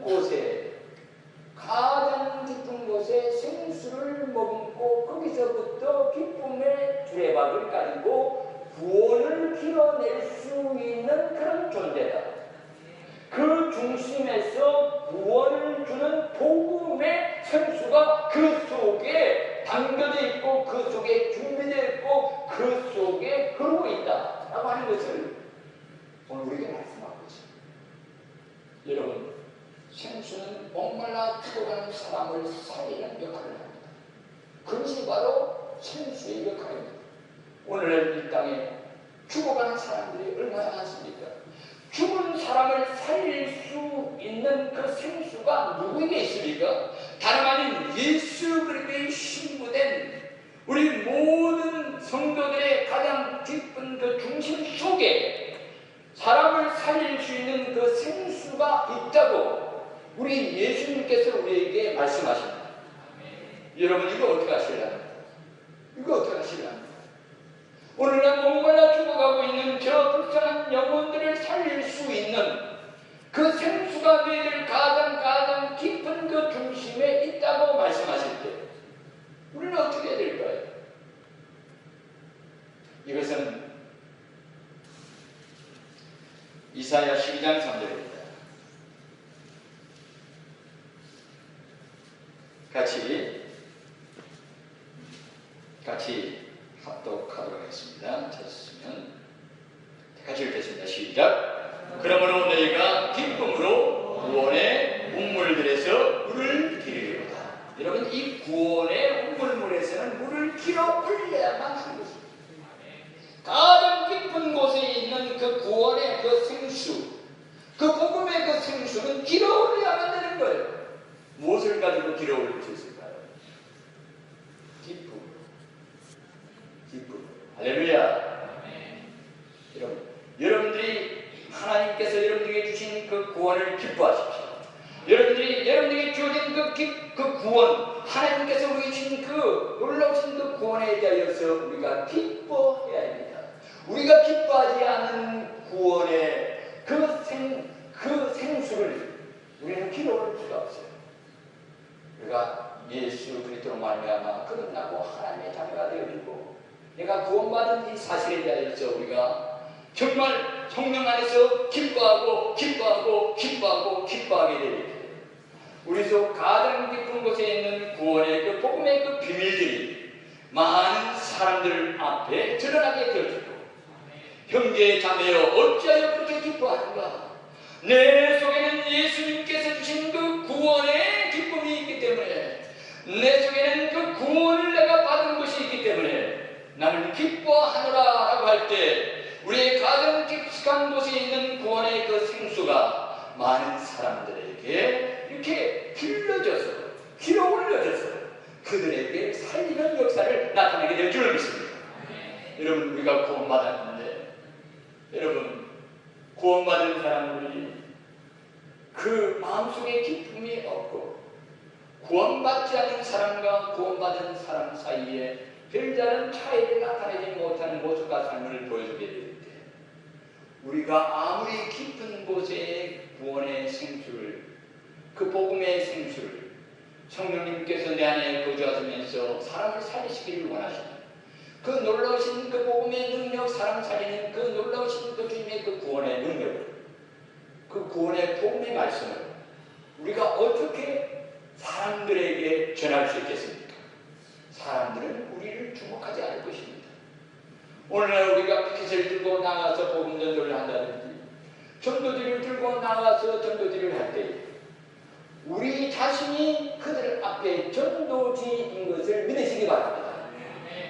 곳에 생수를 머금고 거기서부터 기쁨의 주레박을 가지고 구원을 길어낼 수 있는 그런 존재다. 그 중심에서 구원을 주는 복음의 생수가 그 속에 담겨져 있고 그 속에 준비되어 있고 그 속에 흐르고 있다 라고 하는 것을 오늘 우리에게 말씀하고 있습니다. 여러분, 생수는 목말라 죽어가는 사람을 살리는 역할을 합니다. 그것이 바로 생수의 역할입니다. 오늘날 이 땅에 죽어가는 사람들이 얼마나 많습니까? 죽은 사람을 살릴 수 있는 그 생수가 누구에게 있습니까? 다름 아닌 예수 그리스도의 신부된 우리 모든 성도들의 가장 깊은 그 중심 속에 사람을 살릴 수 있는 그 생수가 있다고 우리 예수님께서 우리에게 말씀하십니다. 여러분, 이거 어떻게 하실랍니까? 오늘날 목말라 죽어가고 있는 저 불쌍한 영혼들을 살릴 수 있는 그 생수가 너희들 가장 깊은 그 중심에 있다고 말씀하실 때 우리는 어떻게 해야 될까요? 이것은 이사야 12장 3절입니다. 같이 합독하도록 하겠습니다. 찾았으면 같이 읽겠습니다. 시작. 그러므로 너희가 기쁨으로 구원의 우물들에서 물을 기르리로다. 여러분, 이 구원의 우물물에서는 물을 길어 올려야만 하는 것입니다. 가장 깊은 곳에 있는 그 구원의 그 생수, 그 복음의 그 생수는 길어 올려야만 되는 거예요. 무엇을 가지고 길어 올릴 수 있을까요? 기쁨. 할렐루야. 여러분들이 하나님께서 여러분들에게 주신 그 구원을 기뻐하십시오. 여러분들에게 주어진 그 구원, 하나님께서 우리에게 주신 그 놀라우신 그 구원에 대하여서 우리가 기뻐해야 합니다. 우리가 기뻐하지 않은 구원의 그 생수를 우리는 길어올 수가 없어요. 우리가 예수 그리스도로 말미암아 거듭나고 하나님의 자녀가 되어지고 내가 구원받은 이 사실에 대하여서 우리가 정말 성령 안에서 기뻐하게 되리니 우리 속 가장 깊은 곳에 있는 구원의 그 복음의 그 비밀들이 많은 사람들 앞에 드러나게 되어지고 형제 자매여 어찌하여 그렇게 기뻐하는가? 내 속에는 예수님께서 주신 그 구원의 기쁨이 있기 때문에 내 속에는 그 구원을 내가 받은 것이 있기 때문에 나는 기뻐하노라 라고 할 때 우리의 가장 깊숙한 곳에 있는 구원의 그 생수가 많은 사람들에게 이렇게 길어 올려져서 그들에게 살리는 역사를 나타내게 될 줄 믿습니다. 여러분, 우리가 구원받았는데 여러분, 구원받은 사람들이 그 마음속에 기쁨이 없고 구원받지 않은 사람과 구원받은 사람 사이에 별다른 차이를 나타내지 못하는 모습과 삶을 보여주게 될 때 우리가 아무리 깊은 곳에 구원의 생수를, 그 복음의 생수를 성령님께서 내 안에 거주하시면서 사람을 살리시기를 원하시는 그 놀라우신 그 복음의 능력, 사람 살리는 그 놀라우신 그 주님의 그 구원의 능력을, 그 구원의 복음의 말씀을 우리가 어떻게 사람들에게 전할 수 있겠습니까? 사람들은 우리를 주목하지 않을 것입니다. 오늘날 우리가 피켓을 들고 나가서 복음 전도를 한다든지 전도지를 들고 나가서 전도지를 할 때 우리 자신이 그들 앞에 전도지인 것을 믿으시기 바랍니다.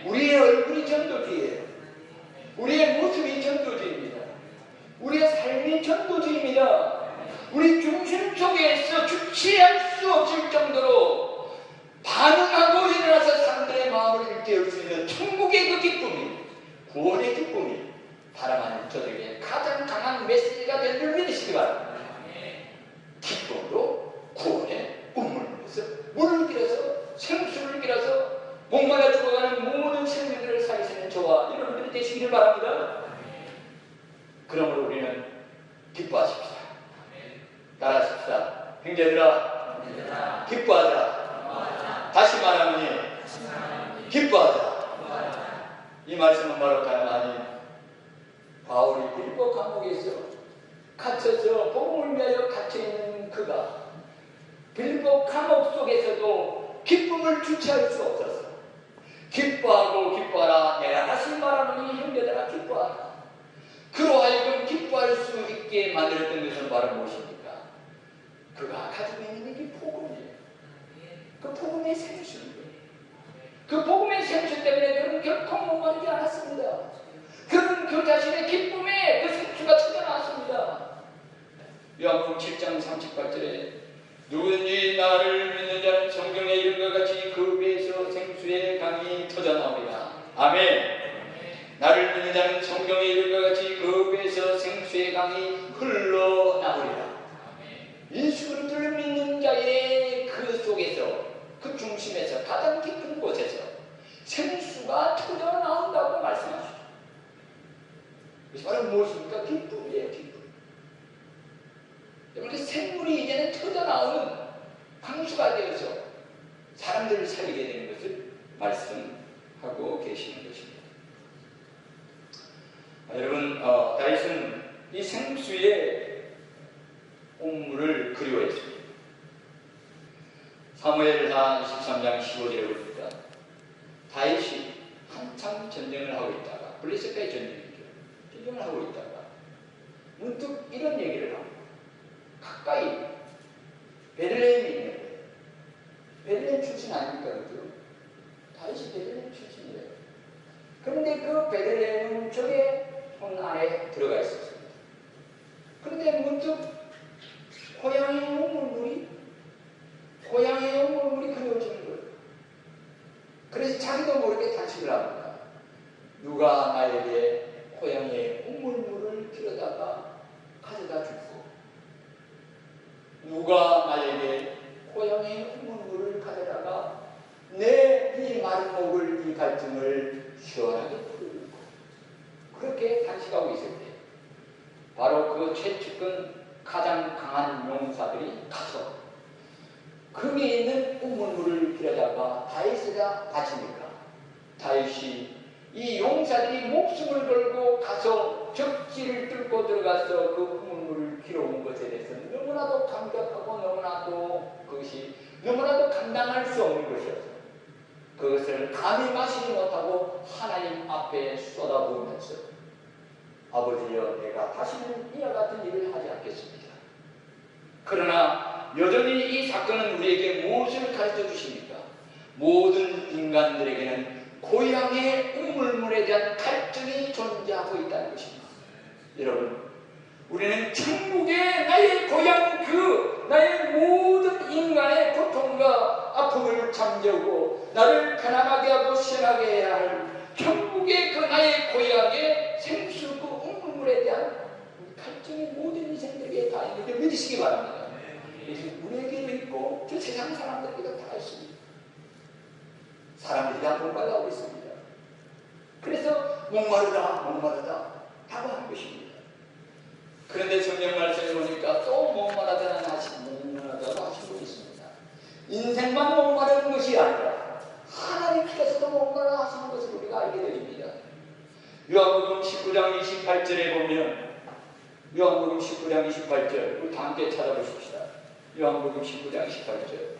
우리의 얼굴이 전도지예요. 우리의 모습이 전도지입니다. 우리의 삶이 전도지입니다. 우리 중심 속에서 주체할 수 없을 정도로 반응하고 일어나서 생수를 빌어서 목마르 죽어가는 모든 생명들을 살리시는 저와 여러분들이 되시기를 바랍니다. 그러므로 우리는 기뻐하십시다. 따라하십시다. 형제들아, 기뻐하자. 다시 말하노니 기뻐하자. 이 말씀은 바로 다른 아닌 바울이 빌보 감옥에서 갇혀서 복음을 위하여 갇혀있는 그가 빌보 감옥 속에서도 기쁨을 주체할 수 없어서 기뻐하고 기뻐하라. 내가 다시 말하노니 형제들아 기뻐하라. 그로 하여금 기뻐할 수 있게 만들었던 것은 바로 무엇입니까? 그가 가지고 있는 게 복음이에요. 그 복음의 생수입니다. 그 복음의 생수 때문에 그는 결코 목마르지 않았습니다. 그는 그 자신의 기쁨에 그 생수가 터져나왔습니다. 요한복음 7장 38절에 누구든지 나를 믿는 자는 성경에 이른 것 같이 그 배에서 생수의 강이 터져나오리라. 아멘. 나를 믿는 자는 성경에 이른 것 같이 그 배에서 생수의 강이 흘러나오리라. 예수 그리스도를 믿는 자의 그 속에서, 그 중심에서, 가장 깊은 곳에서 생수가 터져나온다고 말씀하시죠. 그것이 바로 무엇입니까? 기쁨이에요. 기쁨. 그 생물이 이제는 터져나오는 강수가 되어서 사람들을 살리게 되는 것을 말씀하고 계시는 것입니다. 여러분, 다윗은 이 생수의 온물을 그리워했습니다. 사무엘하 23장 15절에 보니까 다윗이 한참 전쟁을 하고 있다가, 블레셋과의 전쟁이죠. 전쟁을 하고 있다가 문득 이런 얘기를 합니다. 가까이 베들레헴이 있는 거예요. 베들레헴 출신 아닙니까? 그죠? 다윗이 베들레헴 출신이에요. 그런데 그 베들레헴은 저게 돈 안에 들어가 있었습니다. 그런데 문득 고향의 용물물이 그려지는 거예요. 그래서 자기도 모르게 단식을 합니다. 누가 나에게 고향의 용물물을 길어다가 가져다 줄고, 누가 나에게 고향의 용물물을 가져다가 내 이 마른 목을, 이 갈증을 시원하게 풀고, 그렇게 단식하고 있을 때 바로 그 최측근 가장 강한 용사들이 가서 그 위에 있는 우물물을 길어다가 다윗에다 바치니까 다윗이 이 용사들이 목숨을 걸고 가서 적지를 뚫고 들어가서 그 우물물을 길어온 것에 대해서 너무나도 감격하고 너무나도 그것이 너무나도 감당할 수 없는 것이었어요. 그것을 감히 마시지 못하고 하나님 앞에 쏟아부으면서 아버지여, 내가 다시는 이와 같은 일을 하지 않겠습니다. 그러나 여전히 이 사건은 우리에게 무엇을 가르쳐 주십니까? 모든 인간들에게는 고향의 우물물에 대한 갈증이 존재하고 있다는 것입니다. 여러분, 우리는 천국의 나의 고향, 나의 모든 인간의 고통과 아픔을 잠재우고 나를 편안하게 하고 시원하게 해야 할 천국의 그 나의 고향의 생수, 그 우물물에 대한 갈증이 모든 인생들에게 다 있는 게 믿으시기 바랍니다. 우리에게도 있고 저 세상 사람들에게도 다 있습니다. 사람들이 다 목말라고 있습니다. 그래서 목마르다 하고 하는 것입니다. 그런데 성경 말씀을 보니까 또 목마르다고 하신 분이 있습니다. 인생만 목마른 것이 아니라 하나님께서도 목마르다 하시는 것을 우리가 알게 됩니다. 요한복음 19장 28절에 보면, 요한복음 19장 28절, 우리 다 함께 찾아보십시다. 요한복음 19장 28절.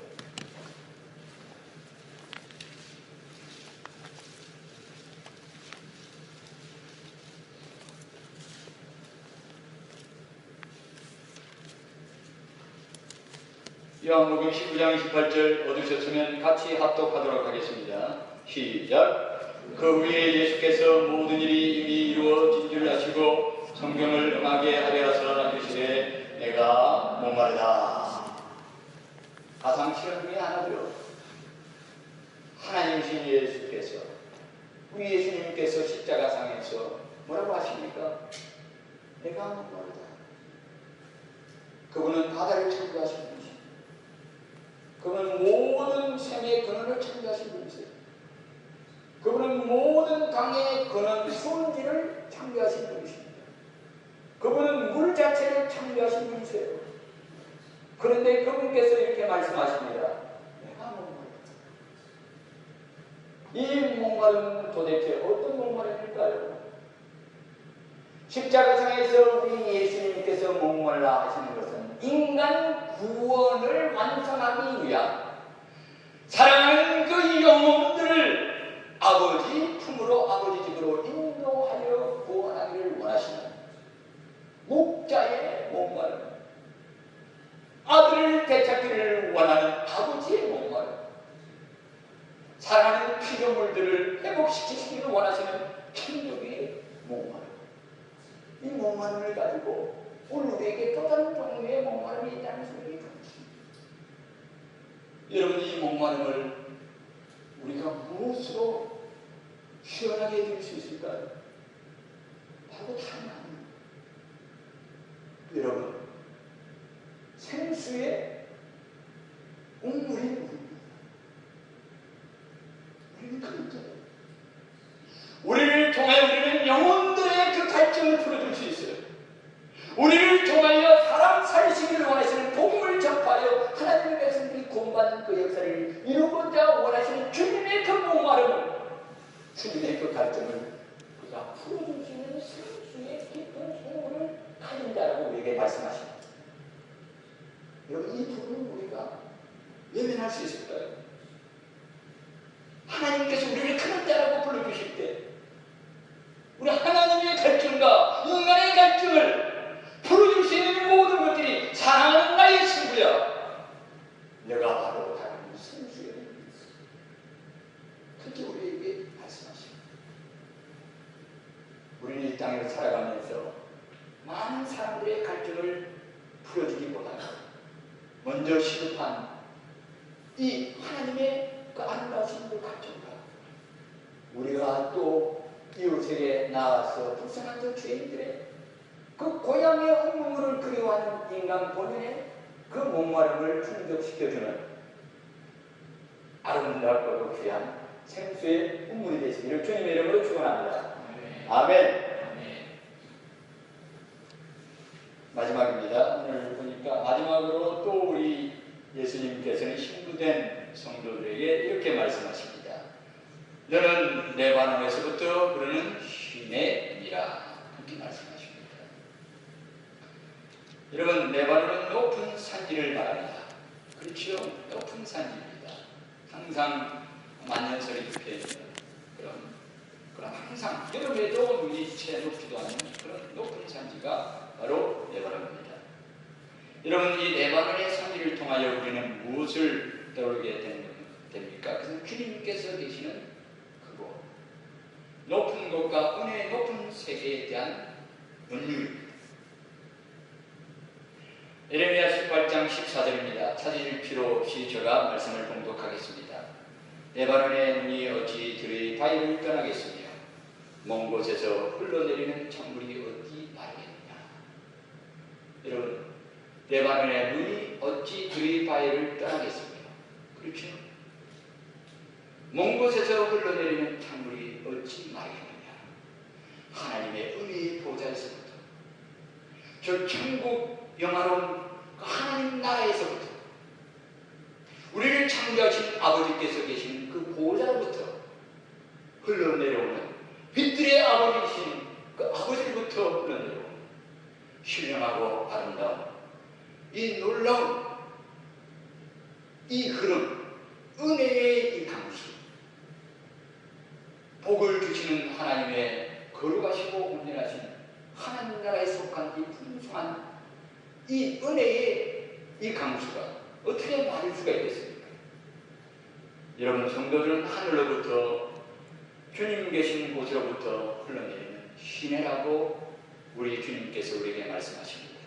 요한복음 19장 28절 얻으셨으면 같이 합독하도록 하겠습니다. 시작. 그 후에 예수께서 모든 일이 이미 이루어진 줄 아시고 성경을 응하게 하려 하사 이르시되 내가 목마르다. 가상 실험 중에 하나죠. 하나님이신 예수께서, 우리 예수님께서 십자가상에서 뭐라고 하십니까? 내가 목마르다. 그분은 바다를 창조하신 분이십니다. 그분은 모든 모든 생의 근원을 창조하신 분이세요. 그분은 모든 강의 근원 수온지를 창조하신 분이십니다. 그분은 물 자체를 창조하신 분이세요. 그런데 그분께서 이렇게 말씀하십니다. 내가 목마르다. 이 목마름은 도대체 어떤 목마름일까요? 십자가상에서 우리 예수님께서 목말라 하시는 것은 인간 구원을 완성하기 위한 사랑하는 그 영혼들을 아버지 품으로 아버지 집으로 인도하여 구원하기를 원하시는 목자의 목마름, 아들을 되찾기를 원하는 아버지의 목마름, 사랑하는 피조물들을 회복시키기를 원하시는 천국의 목마름. 이 목마름을 가지고 오늘 우리에게 또 다른 종류의 목마름이 있다는 소리가 있습니다. 여러분, 이 목마름을 우리가 무엇으로 시원하게 해줄 수 있을까요? 바로 다른 아닙니다. 여러분, 생수의 운물이 누굽니까? 우리는 그렇잖아요. 우리를 통하여 우리는 영혼들의 그 갈증을 풀어줄 수 있어요. 우리를 통하여 사람 살리시기를 원하시는 복음을 전파하여 하나님의 백성들이 구원받는 그 역사를 이루고자 원하시는 주님의 그 목마름을, 주님의 그 갈증을 우리가 풀어줄 수 있는 생수의 깊은 소원을 가진 자라고 우리에게 말씀하십니다. 여러분, 이 부분을 우리가 외면할 수 있을까요? 하나님께서 우리를 큰 자라고 불러주실 때 우리 하나님의 갈증과 인간의 갈증을 풀어줄 수 있는 모든 것들이 사랑하는 나의 친구야, 내가 바로 다른 생수의 은이었어. 그렇게 우리에게 말씀하십니다. 우리는 이 땅에서 살아가면서 많은 사람들의 갈증을 풀어주기보다는 먼저 시급한 이 하나님의 그 아름다우신 그 갈증과 우리가 또 이웃에게 나와서 불쌍한 저 죄인들의 그 고향의 온몸을 그리워하는 인간 본연의 그 목마름을 충족시켜주는 아름답고 귀한 생수의 운물이 되시기를 주님의 이름으로 축원합니다. 아멘. 마지막입니다. 오늘 보니까 마지막으로 또 우리 예수님께서는 신부된 성도들에게 이렇게 말씀하십니다. 너는 레바논에서부터 부르는 휘내이라, 그렇게 말씀하십니다. 여러분, 레바논은 높은 산지를 말합니다. 그렇죠? 높은 산지입니다. 항상 만년설이 붙어있는 그런 항상 여름에도 눈이 채 높지도 않은 그런 높은 산지가 바로 레바논입니다. 여러분, 이 레바논의 산지를 통하여 우리는 무엇을 떠오르게 됩니까? 그것은 주님께서 계시는 그곳, 높은 곳과 은혜의 높은 세계에 대한 은유입니다. 예레미야 18장 14절입니다. 찾으실 필요 없이 제가 말씀을 봉독하겠습니다. 레바논의 눈이 어찌 들의 바위를 떠나겠으며 먼 곳에서 흘러내리는 창물이 어디 마르겠느냐. 여러분, 레바논의 눈이 어찌 들의 바위를 떠나겠으며, 그렇죠? 먼 곳에서 흘러내리는 창물이 어찌 마르겠느냐. 하나님의 은혜의 보좌에서부터, 저 천국 영화로운 그 하나님 나라에서부터, 우리를 창조하신 아버지께서 계신 그 보좌로부터 흘러내려오는, 빛들의 아버지이신 그 아버지로부터 흘러내려오는 신령하고 아름다운 이 놀라운 이 흐름, 은혜의 이 강수, 복을 주시는 하나님의 거룩하시고 온전하신 하나님 나라에 속한 이 풍성한 이 은혜의 이 강수가 어떻게 말할 수가 있겠습니까? 여러분, 성도들은 하늘로부터, 주님 계신 곳으로부터 흘러내리는 시내라고 우리 주님께서 우리에게 말씀하십니다.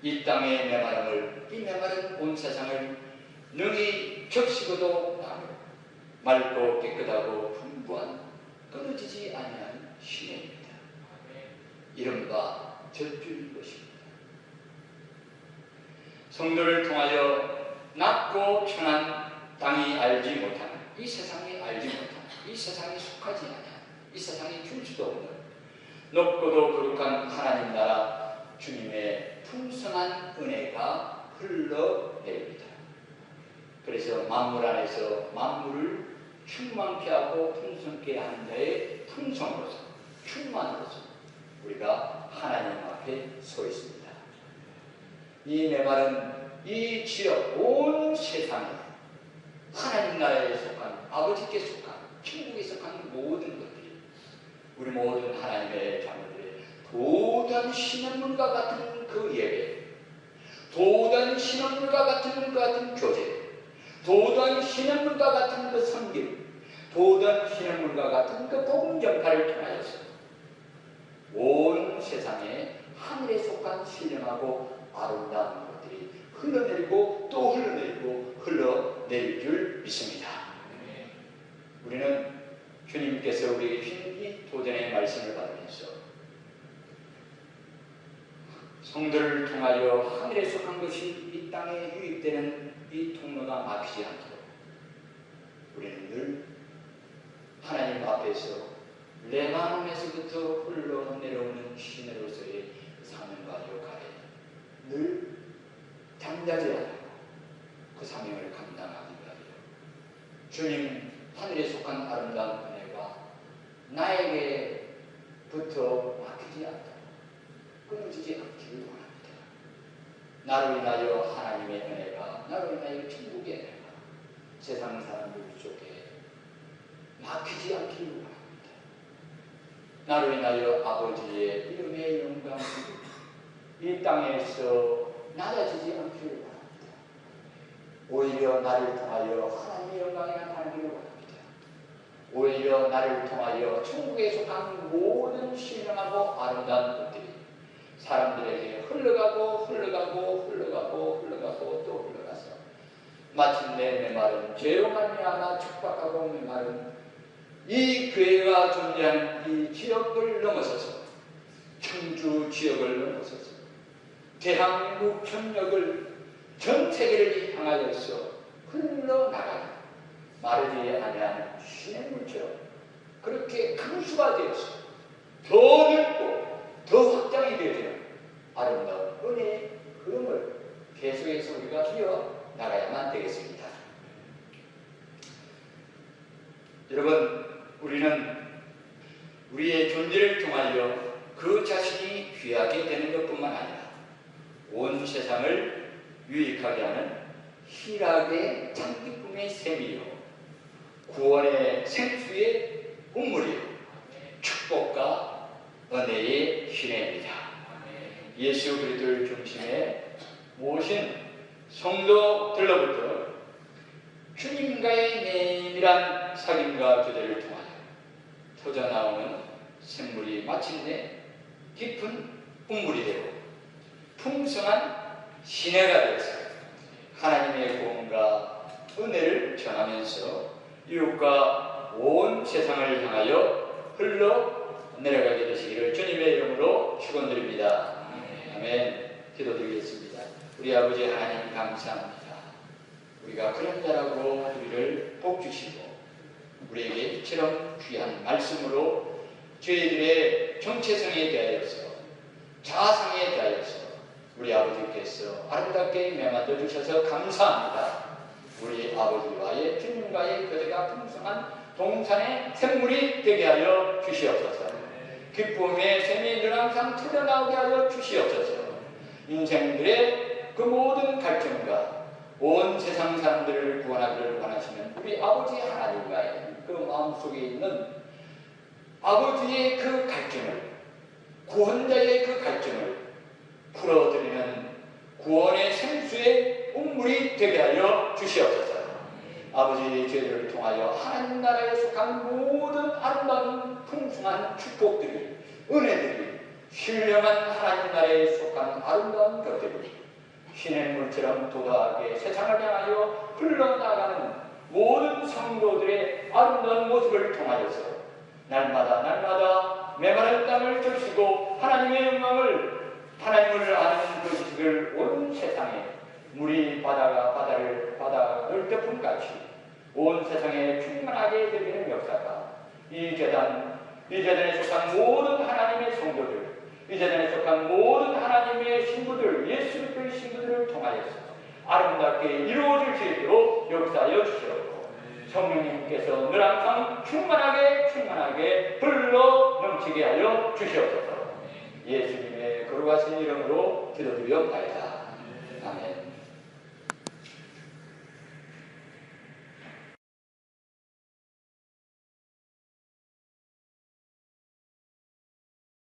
이 땅의 메마름을, 이 메마른 온 세상을 능히 적시고도 나며 맑고 깨끗하고 풍부한 끊어지지 아니하는 시내입니다. 이른바 젖줄인 것입니다. 성도를 통하여 낮고 천한 땅이 알지 못하는, 이 세상이 알지 못하는, 이 세상에 속하지 않아, 이 세상에 줄 수도 없는 높고도 거룩한 하나님 나라 주님의 풍성한 은혜가 흘러내립니다. 그래서 만물 안에서 만물을 충만케 하고 풍성케 하는 자의 풍성으로서, 충만으로서 우리가 하나님 앞에 서 있습니다. 이 내 말은 이 지역 온 세상에 하나님 나라에 속한, 아버지께 속한, 천국에 속한 모든 것들이 우리 모든 하나님의 자녀들의 도단 신앙문과 같은 그 예배, 도단 신앙문과 같은 그 같은 교제, 도단 신앙문과 같은 그 섬김, 도단 신앙문과 같은 그 복음 전파를 통하여서 온 세상에 하늘에 속한 신령하고 아름다운 것들이 흘러내리고 또 흘러내리고 흘러내릴 줄 믿습니다. 우리는 주님께서 우리에게 주신 이 도전의 말씀을 받으면서 성도를 통하여 하늘에 속한 것이 이 땅에 유입되는 이 통로가 막히지 않도록 우리는 늘 하나님 앞에서 레바논에서부터 흘러내려오는 시내로서의 사명과 역할에 늘 잠자지 않고 그 사명을 감당하기 바라요. 주님 하늘에 속한 아름다운 은혜가 나에게부터 막히지 않도록 끊어지지 않기를 원합니다. 나로 인하여 하나님의 은혜가, 나로 인하여 천국의 은혜가 세상 사람들 속에 막히지 않기를 원합니다. 나로 인하여 아버지의 이름의 영광이 이 땅에서 낮아지지 않기를 원합니다. 오히려 나를 통하여 하나님의 영광이 나타나기를 원합니다. 오히려 나를 통하여 천국에 속한 모든 신령하고 아름다운 것들이 사람들에게 흘러가고 흘러가고 흘러가고 흘러가고 또 흘러가서 마침내 내 말은 죄로 말미암아 척박하고 내 말은 이 교회가 존재하는 이 지역을 넘어서서 청주 지역을 넘어서서 대한민국 전역을 전 세계를 향하여서 흘러나가는 마르지 아니하는 신의 물처럼 그렇게 큰 수가 되어서 더 넓고 더 확장이 되어지는 아름다운 은혜의 흐름을 계속해서 우리가 이어 나가야만 되겠습니다. 여러분, 우리는 우리의 존재를 통하여 그 자신이 귀하게 되는 것뿐만 아니라 온 세상을 유익하게 하는 희락의 장기쁨의 셈이요 구원의 생수의 운물이요 축복과 은혜의 희례입니다. 예수 그리스도를 중심에 모신 성도들로부터 주님과의 내밀한 사귐과 교제를 통하여 터져나오는 샘물이 마침내 깊은 운물이 되고 풍성한 시내가 되어서 하나님의 구원과 은혜를 전하면서 이웃과 온 세상을 향하여 흘러내려가게 되시기를 주님의 이름으로 축원드립니다. 아멘. 기도드리겠습니다. 우리 아버지 하나님 감사합니다. 우리가 그런 자라고 우리를 복주시고 우리에게 이처럼 귀한 말씀으로 저희들의 정체성에 대하여서 자아성에 대하여서 우리 아버지께서 아름답게 매만져 주셔서 감사합니다. 우리 아버지와의 주님과의 교제가 풍성한 동산의 샘물이 되게 하여 주시옵소서. 기쁨의 샘이 늘 항상 터져나오게 하여 주시옵소서. 인생들의 그 모든 갈증과 온 세상 사람들을 구원하기를 원하시는 우리 아버지 하나님과의 그 마음속에 있는 아버지의 그 갈증을, 구원자의 그 갈증을 풀어드리는 구원의 생수의 운물이 되게 하여 주시옵소서. 아버지의 죄를 통하여 하나님 나라에 속한 모든 아름다운 풍성한 축복들이, 은혜들이, 신령한 하나님 나라에 속한 아름다운 것들이 시냇물처럼 도도하게 세상을 향하여 흘러나가는 모든 성도들의 아름다운 모습을 통하여서 날마다 메마른 땅을 적시고 하나님의 영광을, 하나님을 아는 그 지식을 온 세상에 물이 바다를 덮음같이 온 세상에 충만하게 되기는 역사가 이 재단에 속한 모든 하나님의 성도들, 이 재단에 속한 모든 하나님의 신부들, 예수 그리스도의 신부들을 통하여서 아름답게 이루어질 수 있도록 역사하여 주시옵고 성령님께서 늘 항상 충만하게 불러 넘치게 하여 주시옵소서. 예수님의 거룩하신 이름으로 기도드리옵나이다.